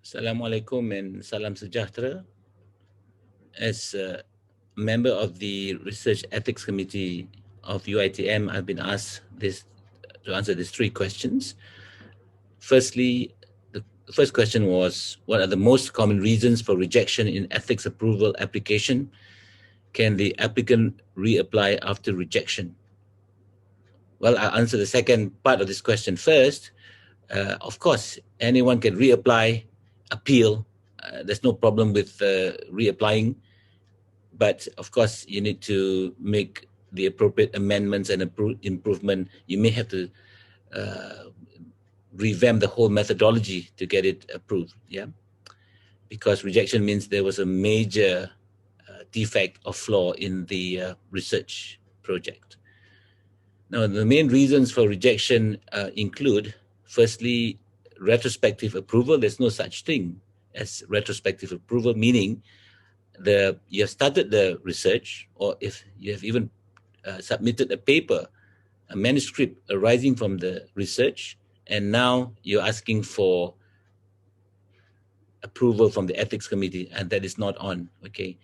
Assalamualaikum and salam sejahtera. As a member of the Research Ethics Committee of UiTM, I've been asked to answer these three questions. Firstly, the first question was, what are the most common reasons for rejection in ethics approval application? Can the applicant reapply after rejection? Well, I'll answer the second part of this question first. Of course, anyone can reapply, appeal. There's no problem with reapplying, but of course, you need to make the appropriate amendments and improvement. You may have to revamp the whole methodology to get it approved. Yeah, because rejection means there was a major defect or flaw in the research project. Now, the main reasons for rejection include, firstly, retrospective approval. There's no such thing as retrospective approval, meaning you have started the research, or if you have even submitted a paper, a manuscript arising from the research, and now you're asking for approval from the ethics committee, and that is not on. Okay.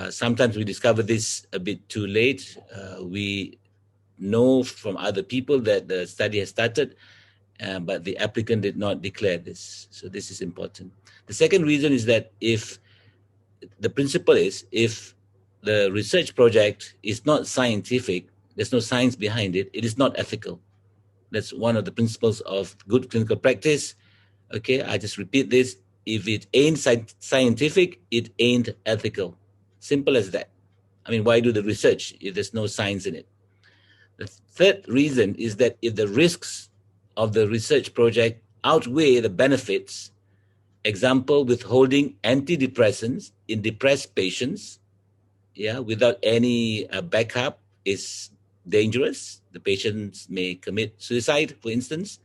Sometimes we discover this a bit too late. We know from other people that the study has started, but the applicant did not declare this. So this is important. The second reason is that if the principle is, if the research project is not scientific, there's no science behind it, it is not ethical. That's one of the principles of good clinical practice. Okay, I just repeat this. If it ain't scientific, it ain't ethical. Simple as that. I mean, why do the research if there's no science in it? The third reason is that if the risks of the research project outweigh the benefits, example, withholding antidepressants in depressed patients, without any backup is dangerous. The patients may commit suicide, for instance,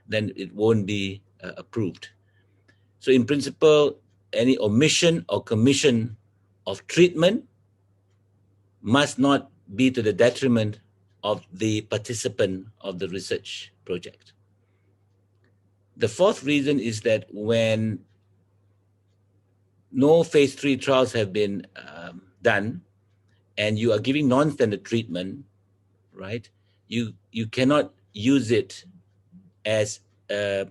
then it won't be approved. So in principle, any omission or commission of treatment must not be to the detriment of the participant of the research project. The fourth reason is that when no phase 3 trials have been done and you are giving non-standard treatment, right, you cannot use it as an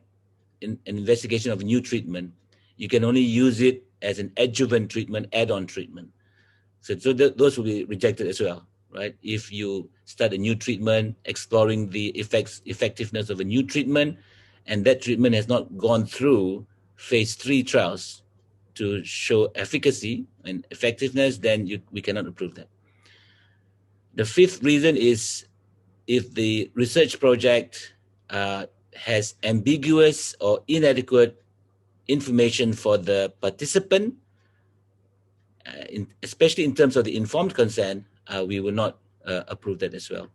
investigation of a new treatment. You can only use it as an adjuvant treatment, add-on treatment. So those will be rejected as well, right? If you start a new treatment, exploring the effectiveness of a new treatment, and that treatment has not gone through phase 3 trials to show efficacy and effectiveness, then we cannot approve that. The fifth reason is if the research project has ambiguous or inadequate information for the participant, especially in terms of the informed consent, we will not approve that as well.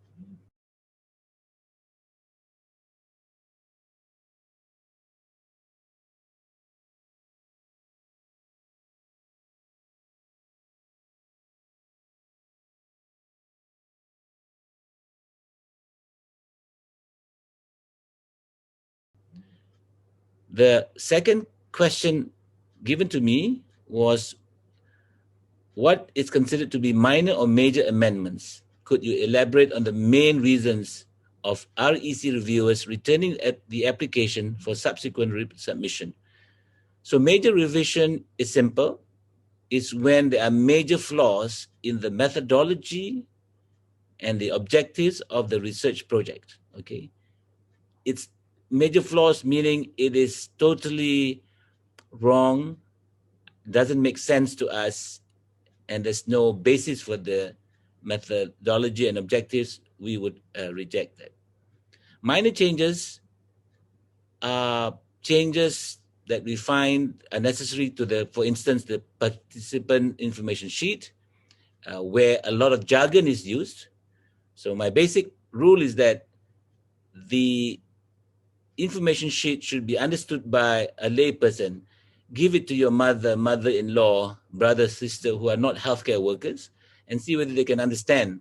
The second question given to me was, what is considered to be minor or major amendments? Could you elaborate on the main reasons of REC reviewers returning the application for subsequent submission? So major revision is simple. It's when there are major flaws in the methodology and the objectives of the research project. Okay, it's major flaws meaning it is totally wrong, doesn't make sense to us, and there's no basis for the methodology and objectives. We would reject that. Minor changes are changes that we find are necessary to for instance, the participant information sheet, where a lot of jargon is used. So my basic rule is that the information sheet should be understood by a layperson. Give it to your mother, mother-in-law, brother, sister who are not healthcare workers, and see whether they can understand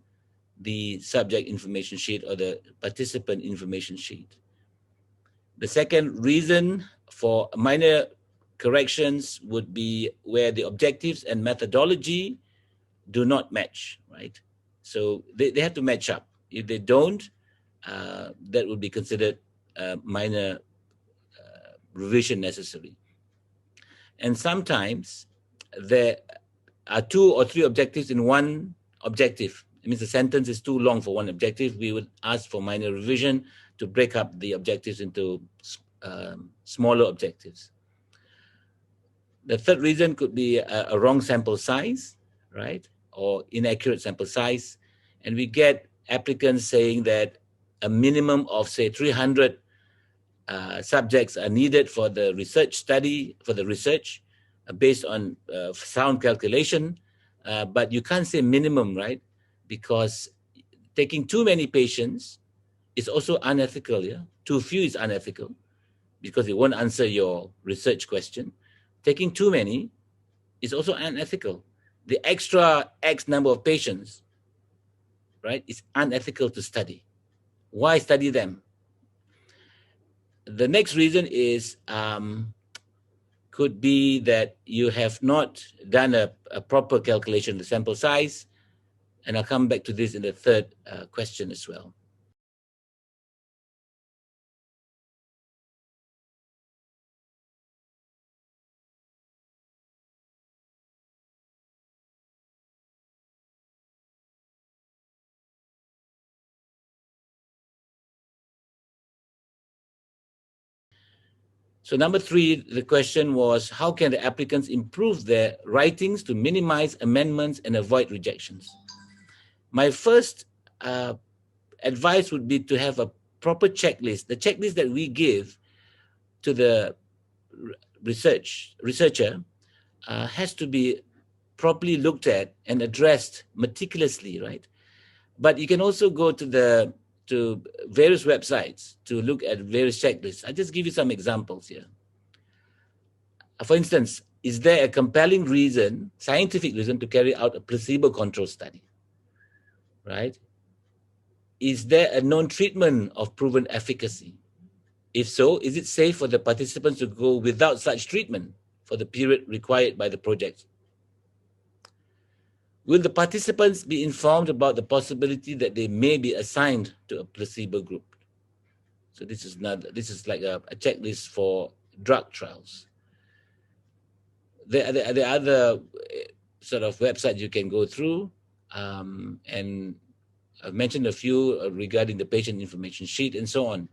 the subject information sheet or the participant information sheet. The second reason for minor corrections would be where the objectives and methodology do not match, right? So they have to match up. If they don't, that would be considered minor revision necessary. And sometimes there are 2 or 3 objectives in one objective. It means the sentence is too long for one objective. We would ask for minor revision to break up the objectives into smaller objectives. The third reason could be a wrong sample size, right? Or inaccurate sample size. And we get applicants saying that a minimum of, say, 300 subjects are needed for the research study, for the research, based on sound calculation. But you can't say minimum, right? Because taking too many patients is also unethical, yeah? Too few is unethical because it won't answer your research question. Taking too many is also unethical. The extra X number of patients, right, is unethical to study. Why study them? The next reason is could be that you have not done a proper calculation of the sample size. And I'll come back to this in the third question as well. So number 3, the question was, how can the applicants improve their writings to minimize amendments and avoid rejections? My first advice would be to have a proper checklist. The checklist that we give to the researcher has to be properly looked at and addressed meticulously, right? But you can also go to various websites to look at various checklists. I'll just give you some examples here. For instance, is there a compelling reason, scientific reason, to carry out a placebo-controlled study, right? Is there a known treatment of proven efficacy? If so, is it safe for the participants to go without such treatment for the period required by the project? Will the participants be informed about the possibility that they may be assigned to a placebo group? So this is like a checklist for drug trials. There are other sort of websites you can go through, and I've mentioned a few regarding the patient information sheet and so on.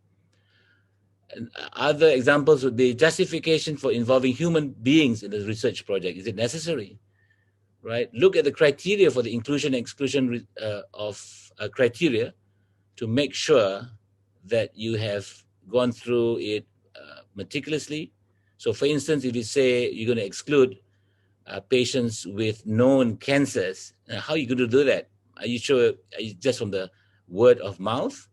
And other examples would be justification for involving human beings in the research project. Is it necessary? Right? Look at the criteria for the inclusion and exclusion of criteria to make sure that you have gone through it meticulously. So for instance, if you say you're going to exclude patients with known cancers, how are you going to do that? Are you sure? Are you just from the word of mouth?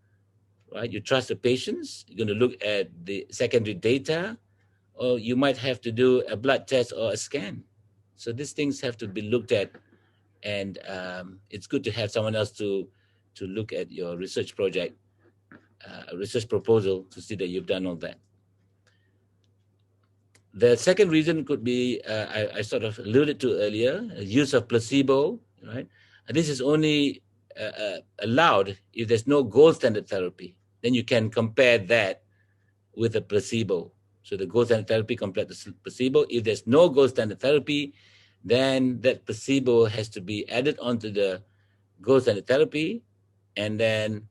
Right? You trust the patients. You're going to look at the secondary data, or you might have to do a blood test or a scan. So these things have to be looked at, and it's good to have someone else to look at your research project, research proposal, to see that you've done all that. The second reason could be, I sort of alluded to earlier, use of placebo, right? And this is only allowed if there's no gold standard therapy. Then you can compare that with a placebo. So the gold standard therapy compared to placebo. If there's no gold standard therapy, then that placebo has to be added onto the gold standard therapy, and then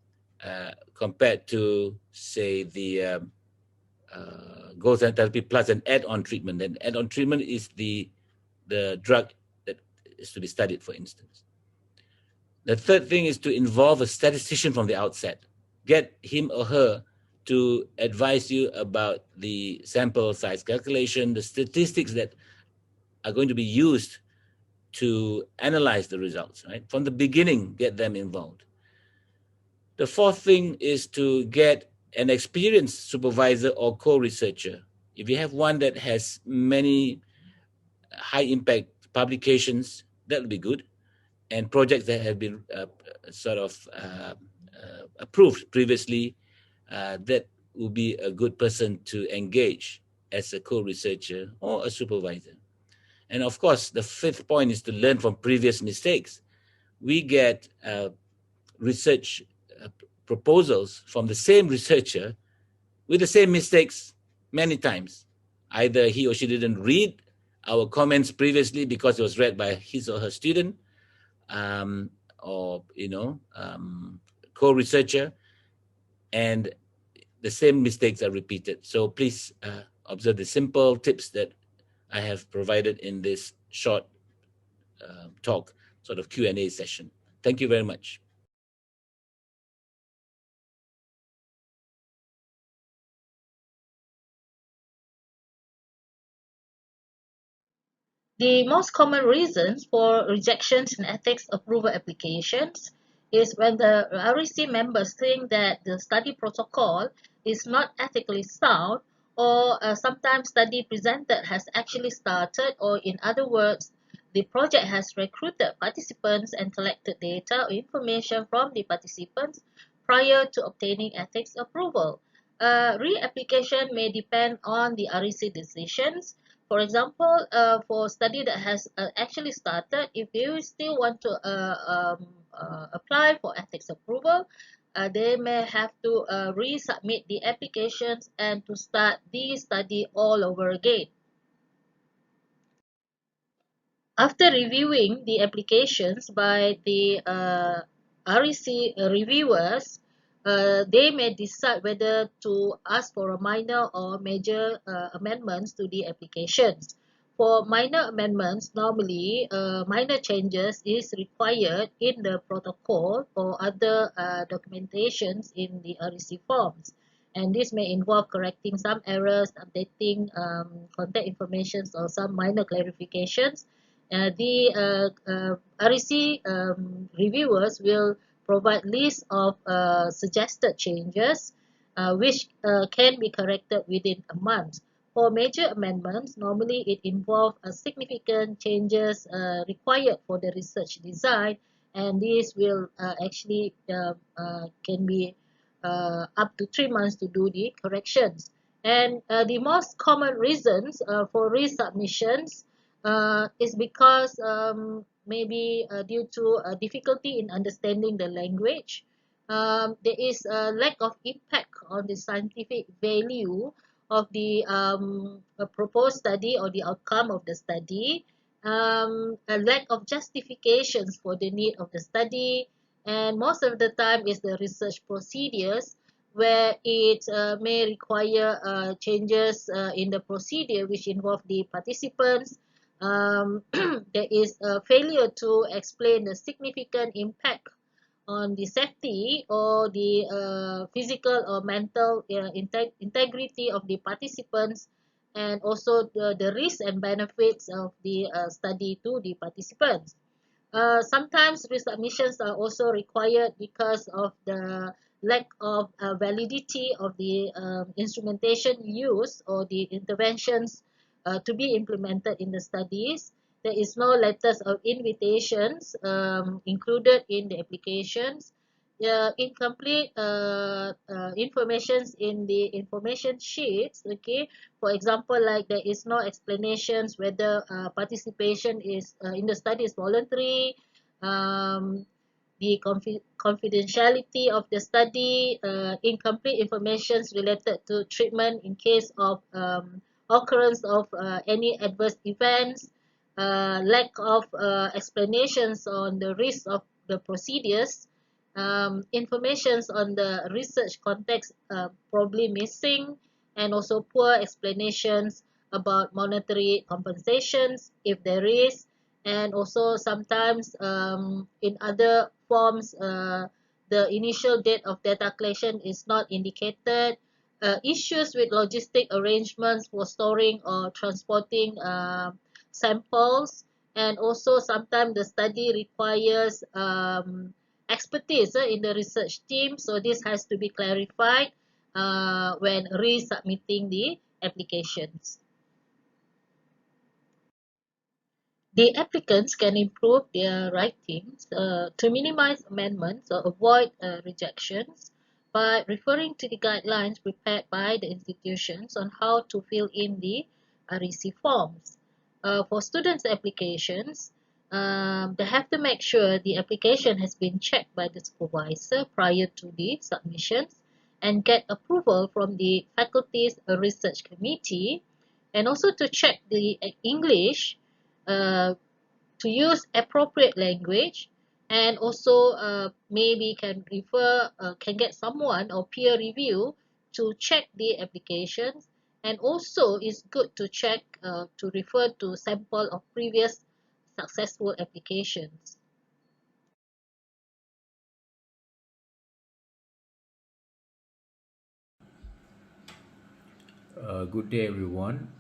compared to, say, the gold standard therapy plus an add-on treatment. Then add-on treatment is the drug that is to be studied, for instance. The third thing is to involve a statistician from the outset. Get him or her to advise you about the sample size calculation, the statistics that are going to be used to analyze the results, right? From the beginning, get them involved. The fourth thing is to get an experienced supervisor or co-researcher. If you have one that has many high-impact publications, that would be good. And projects that have been approved previously, that will be a good person to engage. as a co-researcher or a supervisor. And of course, the fifth point is to learn from previous mistakes. We get research proposals from the same researcher with the same mistakes many times. Either he or she didn't read our comments previously because it was read by his or her student, or co-researcher, and the same mistakes are repeated. So please observe the simple tips that I have provided in this short talk, sort of Q&A session. Thank you very much. The most common reasons for rejections in ethics approval applications is when the REC members think that the study protocol is not ethically sound, or sometimes study presented has actually started, or in other words, the project has recruited participants and collected data or information from the participants prior to obtaining ethics approval. Reapplication may depend on the REC decisions. For example, for study that has actually started, if you still want to apply for ethics approval, they may have to resubmit the applications and to start the study all over again. After reviewing the applications by the REC reviewers, they may decide whether to ask for a minor or major amendments to the applications. For minor amendments, normally minor changes is required in the protocol or other documentations in the REC forms. And this may involve correcting some errors, updating contact information, or some minor clarifications. The REC reviewers will provide lists of suggested changes which can be corrected within a month. For major amendments, normally it involves significant changes required for the research design, and this will actually can be up to 3 months to do the corrections. And the most common reasons for resubmissions is because maybe due to difficulty in understanding the language. There is a lack of impact on the scientific value of the proposed study or the outcome of the study, a lack of justifications for the need of the study, and most of the time is the research procedures where it may require changes in the procedure which involve the participants. There is a failure to explain the significant impact on the safety or the physical or mental integrity of the participants, and also the risks and benefits of the study to the participants. Sometimes resubmissions are also required because of the lack of validity of the instrumentation used or the interventions to be implemented in the studies. There is no letters of invitations included in the applications. Incomplete informations in the information sheets. Okay, for example, like there is no explanations whether participation is in the study is voluntary, the confidentiality of the study, incomplete informations related to treatment in case of occurrence of any adverse events, lack of explanations on the risk of the procedures, informations on the research context probably missing, and also poor explanations about monetary compensations if there is, and also sometimes in other forms the initial date of data collection is not indicated, issues with logistic arrangements for storing or transporting samples, and also sometimes the study requires expertise in the research team, so this has to be clarified when resubmitting the applications. The applicants can improve their writings to minimize amendments or avoid rejections. by referring to the guidelines prepared by the institutions on how to fill in the REC forms. For students' applications, they have to make sure the application has been checked by the supervisor prior to the submissions and get approval from the faculty's research committee, and also to check the English, uh, to use appropriate language, and also maybe can get someone or peer review to check the applications. And also it's good to check, to refer to sample of previous successful applications. Good day, everyone.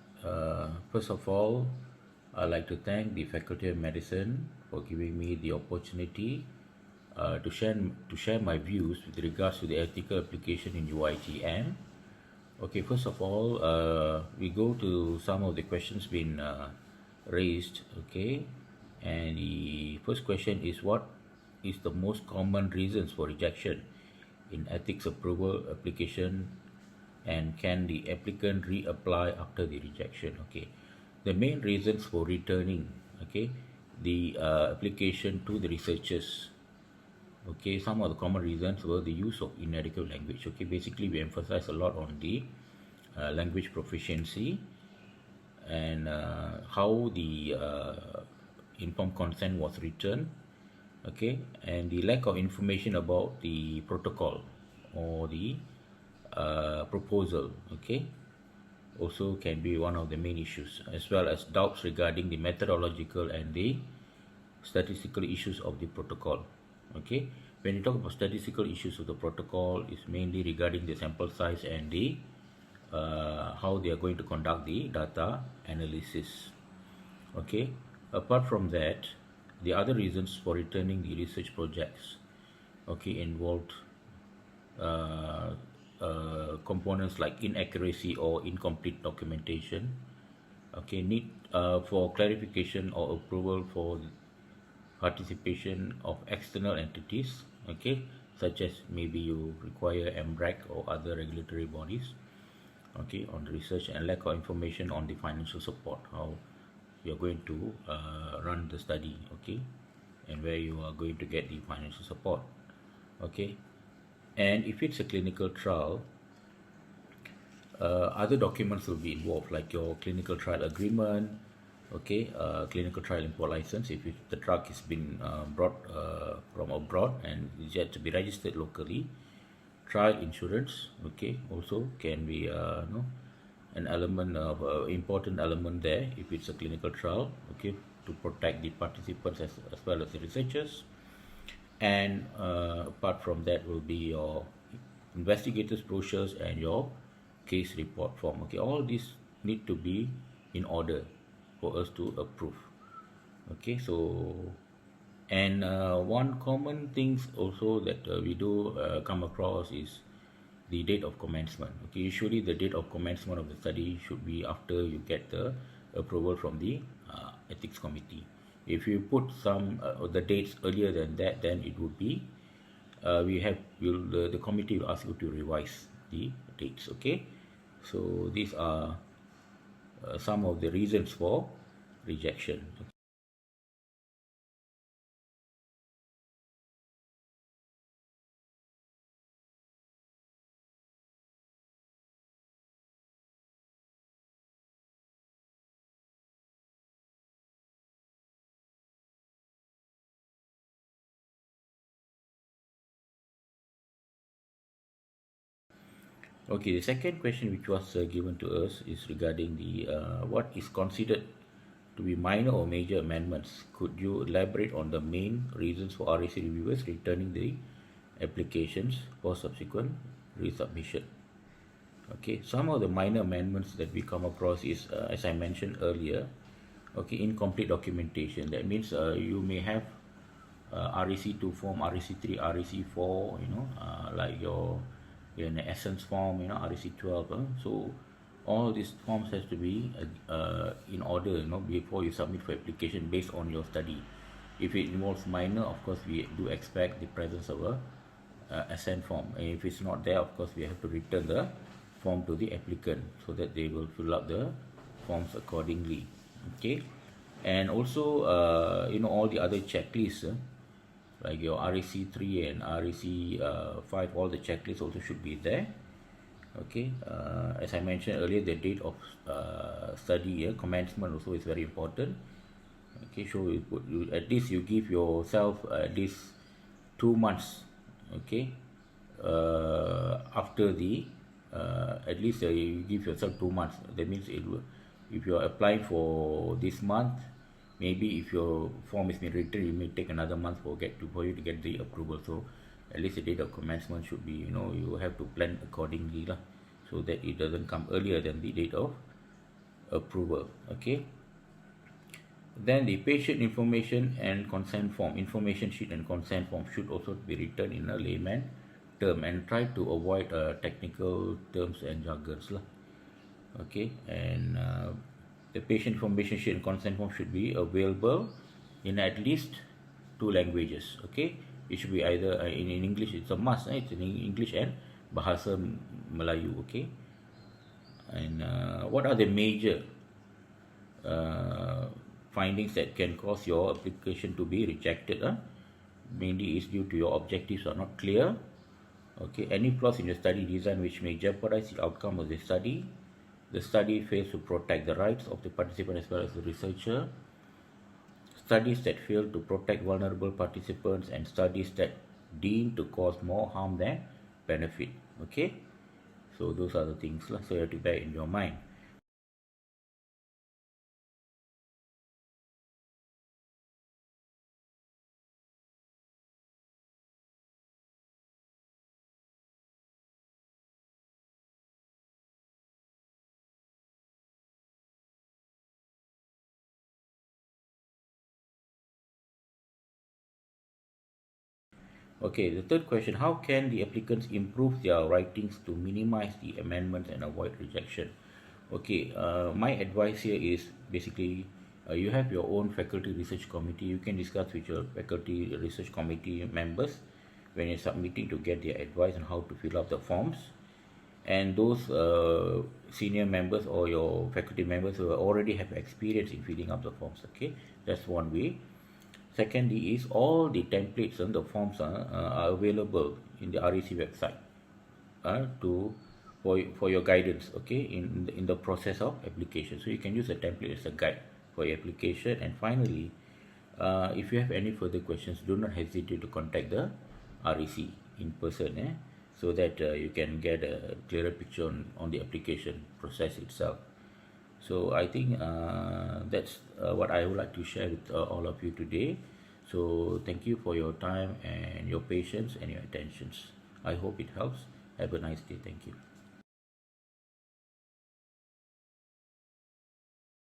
First of all, I'd like to thank the Faculty of Medicine for giving me the opportunity to share my views with regards to the ethical application in UiTM. Okay, first of all, we go to some of the questions being raised. Okay, and the first question is, what is the most common reasons for rejection in ethics approval application, and can the applicant reapply after the rejection? Okay, the main reasons for returning, okay, the application to the researchers. Okay, some of the common reasons were the use of inadequate language. Okay, basically we emphasize a lot on the language proficiency, and how the informed consent was written. Okay, and the lack of information about the protocol or the proposal. Okay, also can be one of the main issues, as well as doubts regarding the methodological and the statistical issues of the protocol. Okay, when you talk about statistical issues of the protocol, is mainly regarding the sample size and the how they are going to conduct the data analysis. Okay, apart from that, the other reasons for returning the research projects, okay, involved uh, components like inaccuracy or incomplete documentation. Okay, need for clarification or approval for participation of external entities. Okay, such as maybe you require MRAC or other regulatory bodies. Okay, on the research, and lack of information on the financial support, how you're going to run the study. Okay, and where you are going to get the financial support. Okay, and if it's a clinical trial, other documents will be involved, like your clinical trial agreement, okay, clinical trial import license if the drug has been brought from abroad and is yet to be registered locally. Trial insurance, okay, also can be an element of important element there if it's a clinical trial, okay, to protect the participants as well as the researchers. And apart from that will be your investigators brochures and your case report form. Okay, all these need to be in order for us to approve. Okay, so, and one common things also that we do come across is the date of commencement. Okay, usually the date of commencement of the study should be after you get the approval from the ethics committee. If you put some the dates earlier than that, then it would be the committee will ask you to revise the dates. Okay, so these are some of the reasons for rejection. Okay, the second question which was given to us is regarding the what is considered to be minor or major amendments. Could you elaborate on the main reasons for RAC reviewers returning the applications for subsequent resubmission? Okay, some of the minor amendments that we come across is, as I mentioned earlier, okay, incomplete documentation. That means you may have REC2 form, REC3, REC4, like your in the essence form, REC12. So all these forms has to be in order, before you submit for application based on your study. If it involves minor, of course, we do expect the presence of a assent form. And if it's not there, of course, we have to return the form to the applicant so that they will fill up the forms accordingly. Okay, and also all the other checklists, like your RAC 3 and RAC 5, all the checklists also should be there. Okay, as I mentioned earlier, the date of study commencement also is very important. Okay, so at least you give yourself at least 2 months. Okay, after the at least you give yourself 2 months. That means if you are applying for this month, maybe if your form is being written, it may take another month for you to get the approval. So at least the date of commencement should be, you have to plan accordingly lah, so that it doesn't come earlier than the date of approval. Okay, then the patient information and consent form, information sheet and consent form should also be written in a layman term, and try to avoid technical terms and jargons lah. Okay, and the patient information sheet and consent form should be available in at least 2 languages. Okay, it should be either in English, it's a must, it's in English and Bahasa Melayu. Okay, and what are the major findings that can cause your application to be rejected? Mainly is due to your objectives are not clear. Okay, any flaws in the study design which may jeopardize the outcome of the study fails to protect the rights of the participant as well as the researcher, studies that fail to protect vulnerable participants, and studies that deem to cause more harm than benefit. Okay, so those are the things, so you have to bear in your mind. Okay, the third question, how can the applicants improve their writings to minimize the amendments and avoid rejection? Okay, my advice here is basically you have your own faculty research committee. You can discuss with your faculty research committee members when you're submitting to get their advice on how to fill up the forms. And those senior members or your faculty members who already have experience in filling up the forms. Okay, that's one way. Secondly is all the templates and the forms are available in the RAC website for your guidance, okay, in the process of application. So you can use a template as a guide for your application. And finally, if you have any further questions, do not hesitate to contact the RAC in person, so that you can get a clearer picture on the application process itself. So I think that's what I would like to share with all of you today. So thank you for your time and your patience and your attentions. I hope it helps. Have a nice day. Thank you.